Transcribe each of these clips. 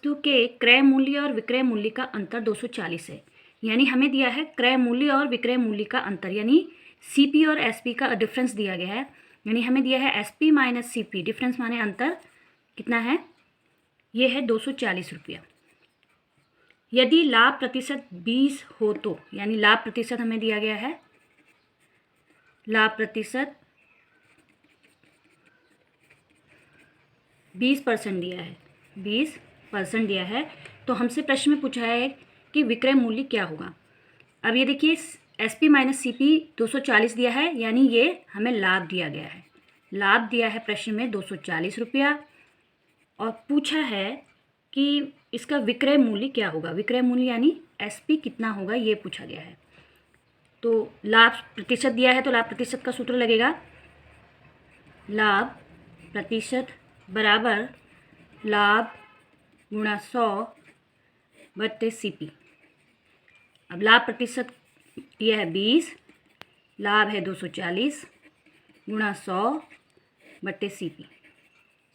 वस्तु के क्रय मूल्य और विक्रय मूल्य का अंतर 240 है। यानी हमें दिया है क्रय मूल्य और विक्रय मूल्य का अंतर, यानी सीपी और एसपी का डिफरेंस दिया गया है। यानी हमें दिया है एसपी माइनस सीपी, डिफरेंस माने अंतर कितना है, ये है 240 रुपया। यदि लाभ प्रतिशत 20 हो तो, यानी लाभ प्रतिशत हमें दिया गया है, लाभ प्रतिशत 20% दिया है, 20% दिया है, तो हमसे प्रश्न में पूछा है कि विक्रय मूल्य क्या होगा। अब ये देखिए एसपी माइनस सीपी 240 दिया है, यानी ये हमें लाभ दिया गया है, लाभ दिया है प्रश्न में 240 रुपया, और पूछा है कि इसका विक्रय मूल्य क्या होगा। विक्रय मूल्य यानी एसपी कितना होगा, ये पूछा गया है। तो लाभ प्रतिशत दिया है, तो लाभ प्रतिशत का सूत्र लगेगा, लाभ प्रतिशत बराबर लाभ गुणा 100 बट्टे सीपी। अब लाभ प्रतिशत दिया है 20, लाभ है 240 गुणा 100 बट्टे सीपी।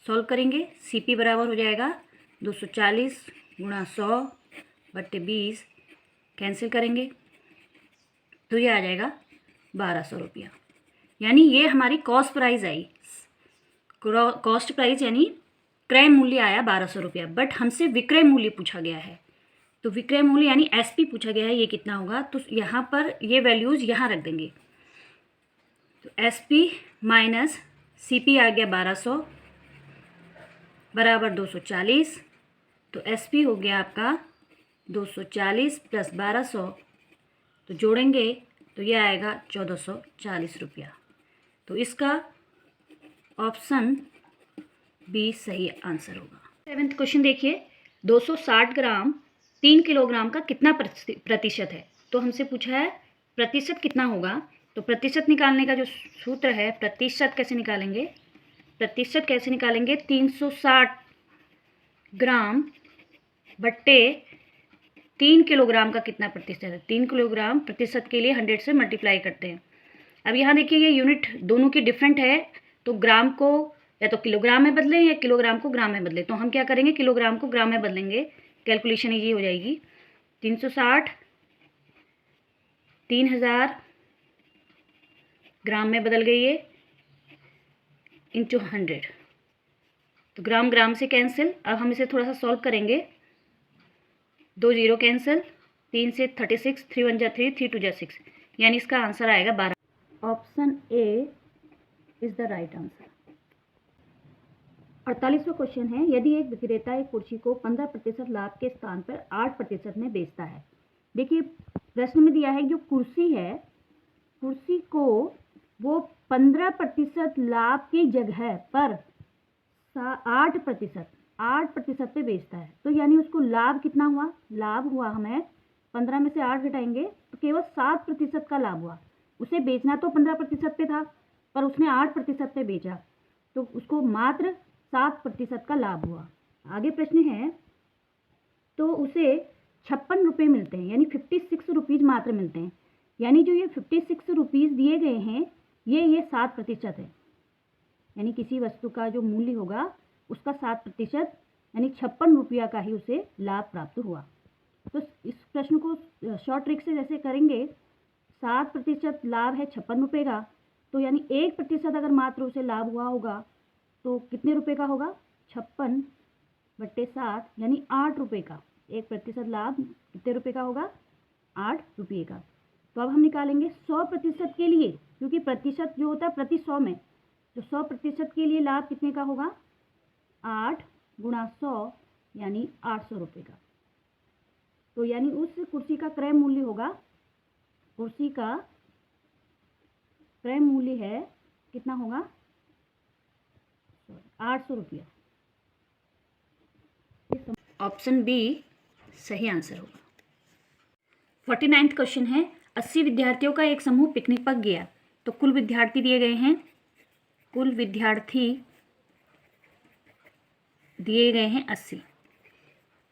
सॉल्व करेंगे, सीपी बराबर हो जाएगा 240 गुणा 100 बट्टे 20, कैंसिल करेंगे तो ये आ जाएगा 1200 रुपया। यानी ये हमारी cost price I, cost price यानी क्रय मूल्य आया 1200 रुपया। बट हमसे विक्रय मूल्य पूछा गया है, तो विक्रय मूल्य यानी एसपी पूछा गया है, ये कितना होगा। तो यहाँ पर ये वैल्यूज़ यहाँ रख देंगे, तो एसपी माइनस सीपी आ गया 1200 बराबर 240, तो एसपी हो गया आपका 240 प्लस 1200, तो जोड़ेंगे तो ये आएगा 1440 रुपया। तो इसका ऑप्शन बी सही आंसर होगा। 7वां क्वेश्चन देखिए, 260 ग्राम 3 किलोग्राम का कितना प्रतिशत है। तो हमसे पूछा है प्रतिशत कितना होगा। तो प्रतिशत निकालने का जो सूत्र है, प्रतिशत कैसे निकालेंगे, प्रतिशत कैसे निकालेंगे, 360 ग्राम बट्टे 3 किलोग्राम का कितना प्रतिशत है। 3 किलोग्राम प्रतिशत के लिए 100 से मल्टीप्लाई करते हैं। अब यहाँ देखिए ये यूनिट दोनों की डिफरेंट है, तो ग्राम को या तो किलोग्राम में बदलें या किलोग्राम को ग्राम में बदलें। तो हम क्या करेंगे, किलोग्राम को ग्राम में बदलेंगे, कैलकुलेशन ये हो जाएगी 360 3000 ग्राम में बदल गई है इंटू 100, तो ग्राम ग्राम से कैंसिल। अब हम इसे थोड़ा सा सॉल्व करेंगे, 2 0 कैंसिल, 3 से 36, 3 1 जा 3, 3 2 जा 6, यानी इसका आंसर आएगा 12। Option A is the right answer. 48वां क्वेश्चन है, यदि एक विक्रेता एक कुर्सी को 15% लाभ के स्थान पर 8% में बेचता है। देखिए प्रश्न में दिया है जो कुर्सी है, कुर्सी को वो 15% लाभ की जगह पर 8% पे बेचता है। तो यानी उसको लाभ कितना हुआ, लाभ हुआ हमें 15 में से 8 घटाएंगे तो केवल 7% का लाभ हुआ। उसे बेचना तो 15% पे था, पर उसने 8% पे बेचा, तो उसको मात्र 7% का लाभ हुआ। आगे प्रश्न है, तो उसे 56 रुपये मिलते हैं, यानी 56 रुपीज़ मात्र मिलते हैं। यानी जो ये 56 रुपीज़ दिए गए हैं, ये 7% है। यानी किसी वस्तु का जो मूल्य होगा उसका 7%, यानी 56 रुपया का ही उसे लाभ प्राप्त हुआ। तो इस प्रश्न को शॉर्ट ट्रिक से जैसे करेंगे, 7% लाभ है 56 रुपये का, तो यानी 1% अगर मात्र उसे लाभ हुआ होगा तो कितने रुपए का होगा, 56 बट्टे 7, यानी 8 रुपये का। 1% लाभ कितने रुपए का होगा, 8 रुपये का। तो अब हम निकालेंगे 100% के लिए, क्योंकि प्रतिशत जो होता है प्रति 100 में, तो 100% के लिए लाभ कितने का होगा, 8 गुणा 100 यानी 800 रुपये का। तो यानी उस कुर्सी का क्रय मूल्य होगा, कुर्सी का क्रय मूल्य है कितना होगा, 800 रुपया। ऑप्शन बी सही आंसर होगा। 49वां क्वेश्चन है, 80 विद्यार्थियों का एक समूह पिकनिक पर गया। तो कुल विद्यार्थी दिए गए हैं, कुल विद्यार्थी दिए गए हैं 80।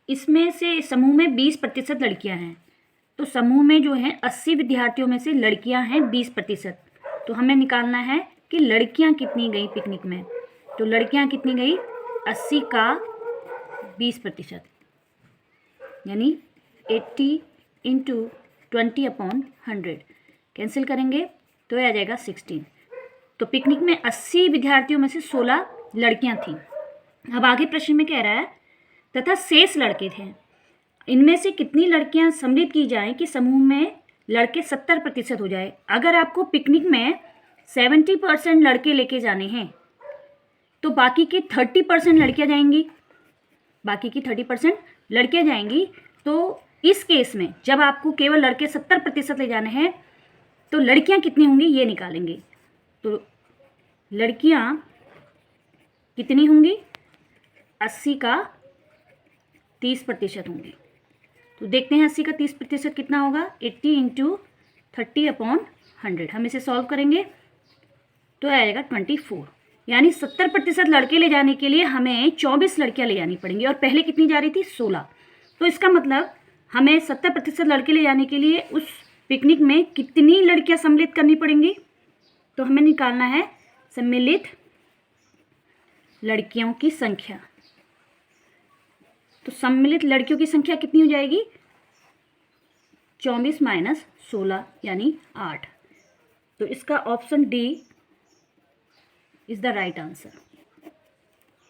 इसमें से समूह में 20% लड़कियां हैं। तो समूह में जो है 80 विद्यार्थियों में से लड़कियां हैं 20%। तो हमें निकालना है कि लड़कियां कितनी गई पिकनिक में। तो लड़कियां कितनी गई, 80 का 20%। यानी 80 इंटू 20/100 कैंसिल करेंगे तो ये आ जाएगा 16। तो पिकनिक में 80 विद्यार्थियों में से 16 लड़कियां थीं। अब आगे प्रश्न में कह रहा है तथा शेष लड़के थे, इनमें से कितनी लड़कियां सम्मिलित की जाएं कि समूह में लड़के 70% हो जाए। अगर आपको पिकनिक में 70% लड़के लेके जाने हैं तो बाकी की 30% लड़कियां जाएंगी, बाकी की 30% लड़कियां जाएंगी। तो इस केस में जब आपको केवल लड़के 70% ले जाने हैं तो लड़कियां कितनी होंगी ये निकालेंगे। तो लड़कियां कितनी होंगी, 80 का 30% होंगी। तो देखते हैं 80 का 30% कितना होगा, 80 इंटू 30/100। हम इसे सॉल्व करेंगे तो आएगा 24। यानी 70% लड़के ले जाने के लिए हमें 24 लड़कियां ले जानी पड़ेंगी और पहले कितनी जा रही थी, 16। तो इसका मतलब हमें 70% लड़के ले जाने के लिए उस पिकनिक में कितनी लड़कियां सम्मिलित करनी पड़ेंगी। तो हमें निकालना है सम्मिलित लड़कियों की संख्या। तो सम्मिलित लड़कियों की संख्या कितनी हो जाएगी, 24 माइनस 16 यानी 8। तो इसका option D is the right answer.